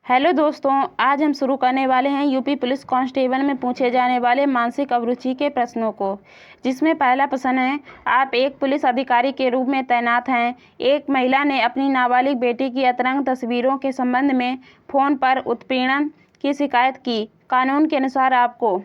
Hello दोस्तों, आज हम शुरू करने वाले हैं यूपी पुलिस कांस्टेबल में पूछे जाने वाले मानसिक अभिरुचि के प्रश्नों को, जिसमें पहला प्रश्न है। आप एक पुलिस अधिकारी के रूप में तैनात हैं। एक महिला ने अपनी नाबालिग बेटी की अतरंग तस्वीरों के संबंध में फ़ोन पर उत्पीड़न की शिकायत की। कानून के अनुसार आपको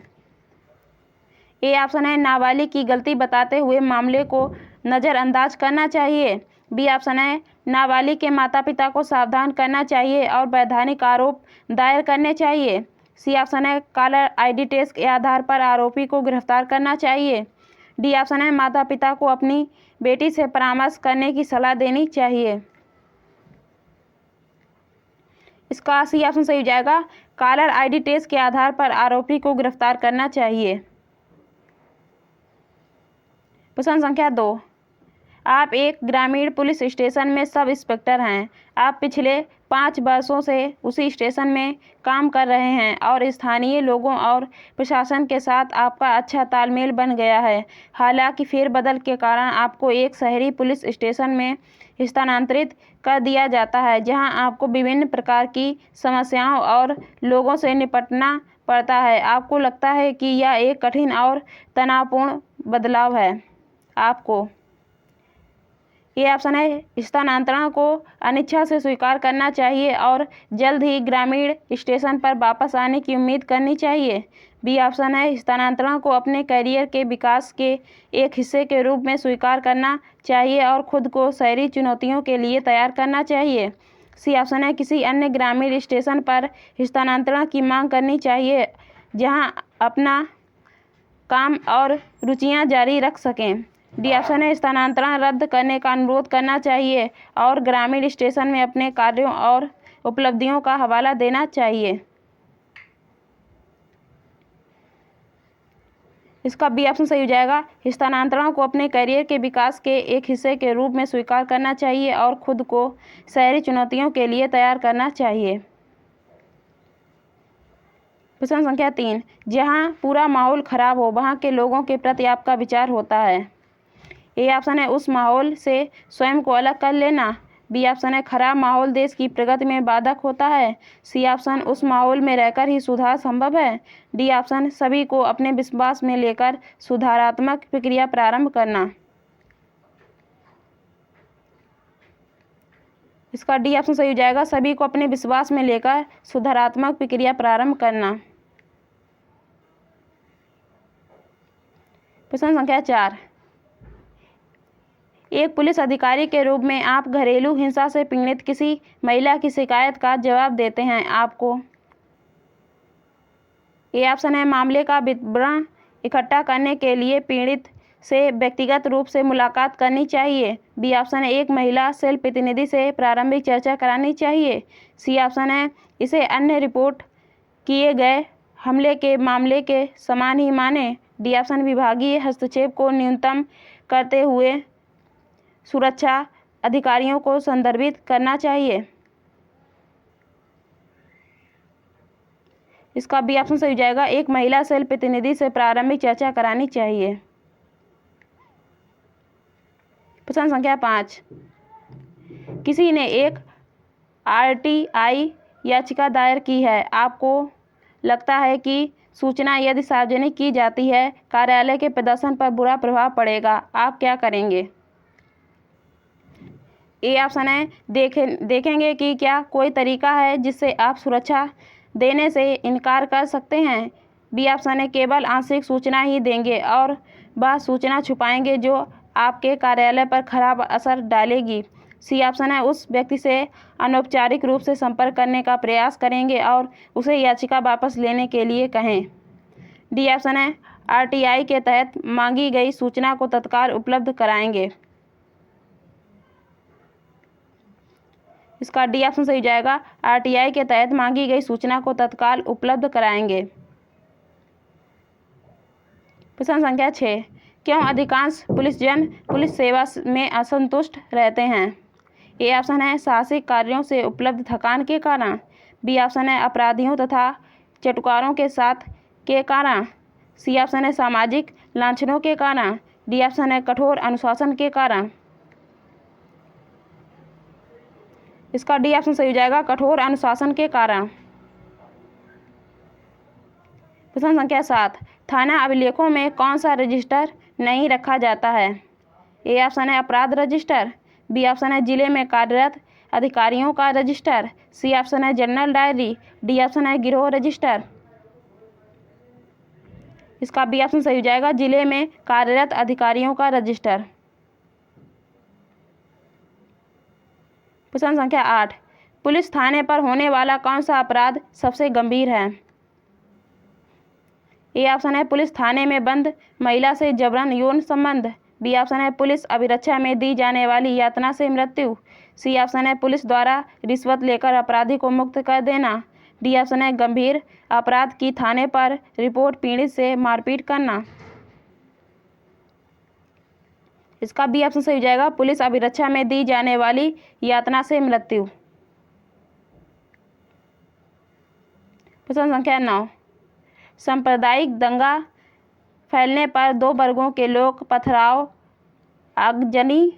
ए ऑप्शन है, नाबालिग की गलती बताते हुए मामले को नज़रअंदाज करना चाहिए। बी ऑप्शन है, नाबालिग के माता पिता को सावधान करना चाहिए और वैधानिक आरोप दायर करने चाहिए। सी ऑप्शन है, कॉलर आईडी टेस्ट के आधार पर आरोपी को गिरफ्तार करना चाहिए। डी ऑप्शन है, माता पिता को अपनी बेटी से परामर्श करने की सलाह देनी चाहिए। इसका सी ऑप्शन सही हो जाएगा, कॉलर आईडी टेस्ट के आधार पर आरोपी को गिरफ्तार करना चाहिए। प्रश्न संख्या 2। आप एक ग्रामीण पुलिस स्टेशन में सब इंस्पेक्टर हैं। आप पिछले 5 वर्षों से उसी स्टेशन में काम कर रहे हैं और स्थानीय लोगों और प्रशासन के साथ आपका अच्छा तालमेल बन गया है। हालांकि फेरबदल के कारण आपको एक शहरी पुलिस स्टेशन में स्थानांतरित कर दिया जाता है, जहां आपको विभिन्न प्रकार की समस्याओं और लोगों से निपटना पड़ता है। आपको लगता है कि यह एक कठिन और तनावपूर्ण बदलाव है। आपको ये ऑप्शन है, स्थानांतरण को अनिच्छा से स्वीकार करना चाहिए और जल्द ही ग्रामीण स्टेशन पर वापस आने की उम्मीद करनी चाहिए। बी ऑप्शन है, स्थानांतरण को अपने करियर के विकास के एक हिस्से के रूप में स्वीकार करना चाहिए और खुद को शहरी चुनौतियों के लिए तैयार करना चाहिए। सी ऑप्शन है, किसी अन्य ग्रामीण स्टेशन पर स्थानांतरण की मांग करनी चाहिए जहां अपना काम और रुचियां जारी रख सकें। डी ऑप्शन है, स्थानांतरण रद्द करने का अनुरोध करना चाहिए और ग्रामीण स्टेशन में अपने कार्यों और उपलब्धियों का हवाला देना चाहिए। इसका बी ऑप्शन सही हो जाएगा, स्थानांतरण को अपने करियर के विकास के एक हिस्से के रूप में स्वीकार करना चाहिए और खुद को शहरी चुनौतियों के लिए तैयार करना चाहिए। प्रश्न संख्या 3। जहां पूरा माहौल खराब हो, वहां के लोगों के प्रति आपका विचार होता है। ए ऑप्शन है, उस माहौल से स्वयं को अलग कर लेना। बी ऑप्शन है, खराब माहौल देश की प्रगति में बाधक होता है। सी ऑप्शन, उस माहौल में रहकर ही सुधार संभव है। डी ऑप्शन, सभी को अपने विश्वास में लेकर सुधारात्मक प्रक्रिया प्रारंभ करना। इसका डी ऑप्शन सही हो जाएगा, सभी को अपने विश्वास में लेकर सुधारात्मक प्रक्रिया प्रारंभ करना। प्रश्न संख्या 4। एक पुलिस अधिकारी के रूप में आप घरेलू हिंसा से पीड़ित किसी महिला की शिकायत का जवाब देते हैं। आपको ए ऑप्शन है, मामले का विवरण इकट्ठा करने के लिए पीड़ित से व्यक्तिगत रूप से मुलाकात करनी चाहिए। बी ऑप्शन है, एक महिला सेल प्रतिनिधि से प्रारंभिक चर्चा करानी चाहिए। सी ऑप्शन है, इसे अन्य रिपोर्ट किए गए हमले के मामले के समान ही माने। डी ऑप्शन, विभागीय हस्तक्षेप को न्यूनतम करते हुए सुरक्षा अधिकारियों को संदर्भित करना चाहिए। इसका बी ऑप्शन सही हो जाएगा, एक महिला सेल प्रतिनिधि से प्रारंभिक चर्चा करानी चाहिए। प्रश्न संख्या 5। किसी ने एक आरटीआई याचिका दायर की है। आपको लगता है कि सूचना यदि सार्वजनिक की जाती है, कार्यालय के प्रदर्शन पर बुरा प्रभाव पड़ेगा। आप क्या करेंगे? ए ऑप्शन है, देखेंगे कि क्या कोई तरीका है जिससे आप सुरक्षा देने से इनकार कर सकते हैं। बी ऑप्शन है, केवल आंशिक सूचना ही देंगे और वह सूचना छुपाएंगे जो आपके कार्यालय पर खराब असर डालेगी। सी ऑप्शन है, उस व्यक्ति से अनौपचारिक रूप से संपर्क करने का प्रयास करेंगे और उसे याचिका वापस लेने के लिए कहें। डी ऑप्शन है, आरटीआई के तहत मांगी गई सूचना को तत्काल उपलब्ध कराएंगे। इसका डी ऑप्शन सही हो जाएगा, आरटीआई के तहत मांगी गई सूचना को तत्काल उपलब्ध कराएंगे। प्रश्न संख्या 6। क्यों अधिकांश पुलिसजन पुलिस सेवा में असंतुष्ट रहते हैं? ए ऑप्शन है, साहसिक कार्यों से उपलब्ध थकान के कारण। बी ऑप्शन है, अपराधियों तथा चटखारों के साथ के कारण। सी ऑप्शन है, सामाजिक लांछनों के कारण। डी ऑप्शन है, कठोर अनुशासन के कारण। इसका डी ऑप्शन सही हो जाएगा, कठोर अनुशासन के कारण। प्रश्न संख्या 7, थाना अभिलेखों में कौन सा रजिस्टर नहीं रखा जाता है? ए ऑप्शन है अपराध रजिस्टर, बी ऑप्शन है जिले में कार्यरत अधिकारियों का रजिस्टर, सी ऑप्शन है जनरल डायरी, डी ऑप्शन है गिरोह रजिस्टर। इसका बी ऑप्शन सही हो जाएगा, जिले में कार्यरत अधिकारियों का रजिस्टर। प्रश्न संख्या 8, पुलिस थाने पर होने वाला कौन सा अपराध सबसे गंभीर है? ए ऑप्शन है पुलिस थाने में बंद महिला से जबरन यौन संबंध, बी ऑप्शन है पुलिस अभिरक्षा में दी जाने वाली यातना से मृत्यु, सी ऑप्शन है पुलिस द्वारा रिश्वत लेकर अपराधी को मुक्त कर देना, डी ऑप्शन है गंभीर अपराध की थाने पर रिपोर्ट पीड़ित से मारपीट करना। इसका बी ऑप्शन सही हो जाएगा, पुलिस अभिरक्षा में दी जाने वाली यातना से मृत्यु। प्रश्न संख्या 9, सांप्रदायिक दंगा फैलने पर 2 वर्गों के लोग पथराव, आगजनी,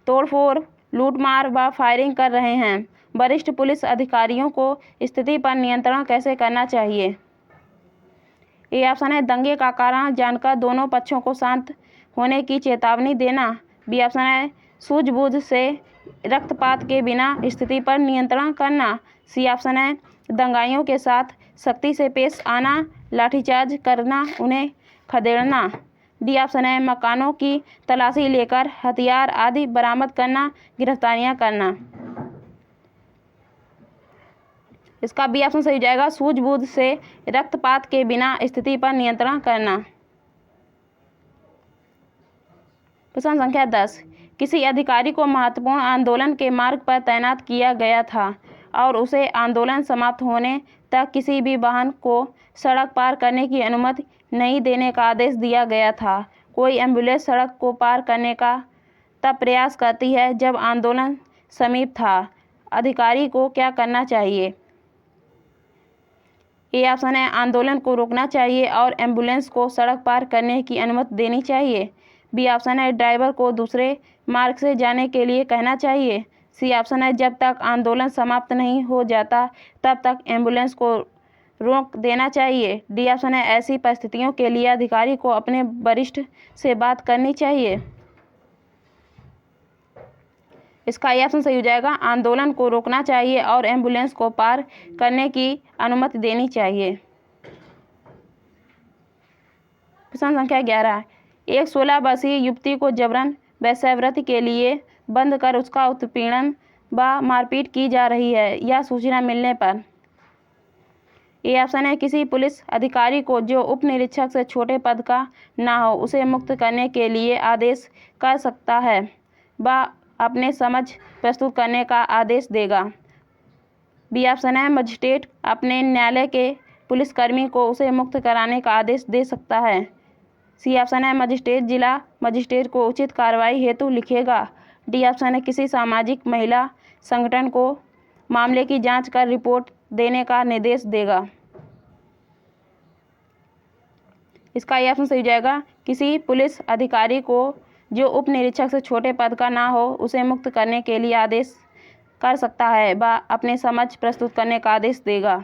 तोड़फोड़, लूटमार व फायरिंग कर रहे हैं। वरिष्ठ पुलिस अधिकारियों को स्थिति पर नियंत्रण कैसे करना चाहिए? ए ऑप्शन है दंगे का कारण जानकर दोनों पक्षों को शांत होने की चेतावनी देना, बी ऑप्शन है सूझबूझ से रक्तपात के बिना स्थिति पर नियंत्रण करना, सी ऑप्शन है दंगाइयों के साथ सख्ती से पेश आना, लाठीचार्ज करना, उन्हें खदेड़ना, डी ऑप्शन है मकानों की तलाशी लेकर हथियार आदि बरामद करना, गिरफ्तारियां करना। इसका बी ऑप्शन सही हो जाएगा, सूझबूझ से रक्तपात के बिना स्थिति पर नियंत्रण करना। प्रश्न संख्या 10, किसी अधिकारी को महत्वपूर्ण आंदोलन के मार्ग पर तैनात किया गया था और उसे आंदोलन समाप्त होने तक किसी भी वाहन को सड़क पार करने की अनुमति नहीं देने का आदेश दिया गया था। कोई एम्बुलेंस सड़क को पार करने का तब प्रयास करती है जब आंदोलन समीप था। अधिकारी को क्या करना चाहिए? ए ऑप्शन है आंदोलन को रोकना चाहिए और एम्बुलेंस को सड़क पार करने की अनुमति देनी चाहिए, बी ऑप्शन है ड्राइवर को दूसरे मार्ग से जाने के लिए कहना चाहिए, सी ऑप्शन है जब तक आंदोलन समाप्त नहीं हो जाता तब तक एम्बुलेंस को रोक देना चाहिए, डी ऑप्शन है ऐसी परिस्थितियों के लिए अधिकारी को अपने वरिष्ठ से बात करनी चाहिए। इसका ए ऑप्शन सही हो जाएगा, आंदोलन को रोकना चाहिए और एम्बुलेंस को पार करने की अनुमति देनी चाहिए। प्रश्न संख्या 11, एक 16 वर्षीय युवती को जबरन वेश्यावृत्ति के लिए बंद कर उसका उत्पीड़न व मारपीट की जा रही है, यह सूचना मिलने पर ए ऑप्शन है किसी पुलिस अधिकारी को जो उप निरीक्षक से छोटे पद का ना हो उसे मुक्त करने के लिए आदेश कर सकता है व अपने समझ प्रस्तुत करने का आदेश देगा, बी ऑप्शन है मजिस्ट्रेट अपने न्यायालय के पुलिसकर्मी को उसे मुक्त कराने का आदेश दे सकता है, सी ऑप्शन है मजिस्ट्रेट जिला मजिस्ट्रेट को उचित कार्रवाई हेतु लिखेगा, डी ऑप्शन है किसी सामाजिक महिला संगठन को मामले की जांच कर रिपोर्ट देने का निर्देश देगा। इसका ये ऑप्शन सही हो जाएगा, किसी पुलिस अधिकारी को जो उप निरीक्षक से छोटे पद का ना हो उसे मुक्त करने के लिए आदेश कर सकता है व अपने समझ प्रस्तुत करने का आदेश देगा।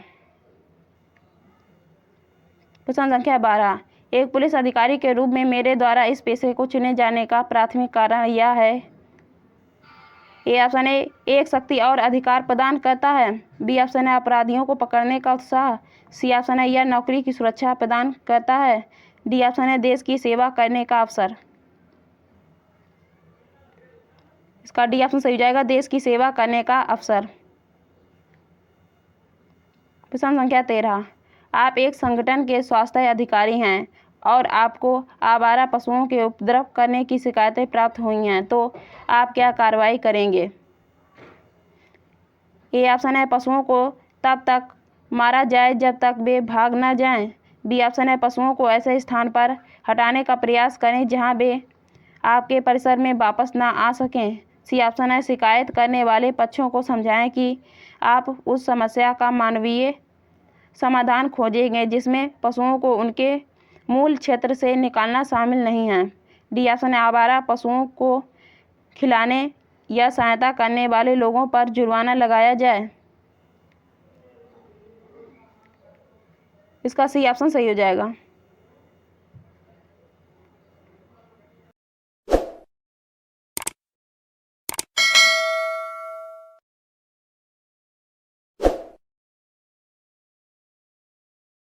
प्रश्न संख्या 12, एक पुलिस अधिकारी के रूप में मेरे द्वारा इस पेशे को चुने जाने का प्राथमिक कारण यह है। ए ऑप्शन है एक शक्ति और अधिकार प्रदान करता है, बी ऑप्शन है अपराधियों को पकड़ने का उत्साह, सी ऑप्शन है यह नौकरी की सुरक्षा प्रदान करता है, डी ऑप्शन है देश की सेवा करने का अवसर। इसका डी ऑप्शन सही हो जाएगा, देश की सेवा करने का अवसर। प्रश्न संख्या 13, आप एक संगठन के स्वास्थ्य अधिकारी हैं और आपको आवारा पशुओं के उपद्रव करने की शिकायतें प्राप्त हुई हैं, तो आप क्या कार्रवाई करेंगे? ए ऑप्शन है पशुओं को तब तक मारा जाए जब तक वे भाग न जाएं, बी ऑप्शन है पशुओं को ऐसे स्थान पर हटाने का प्रयास करें जहां वे आपके परिसर में वापस न आ सकें, सी ऑप्शन है शिकायत करने वाले पक्षों को समझाएं कि आप उस समस्या का मानवीय समाधान खोजेंगे जिसमें पशुओं को उनके मूल क्षेत्र से निकालना शामिल नहीं है, डी ऑप्शन है आवारा पशुओं को खिलाने या सहायता करने वाले लोगों पर जुर्माना लगाया जाए। इसका सी ऑप्शन सही हो जाएगा।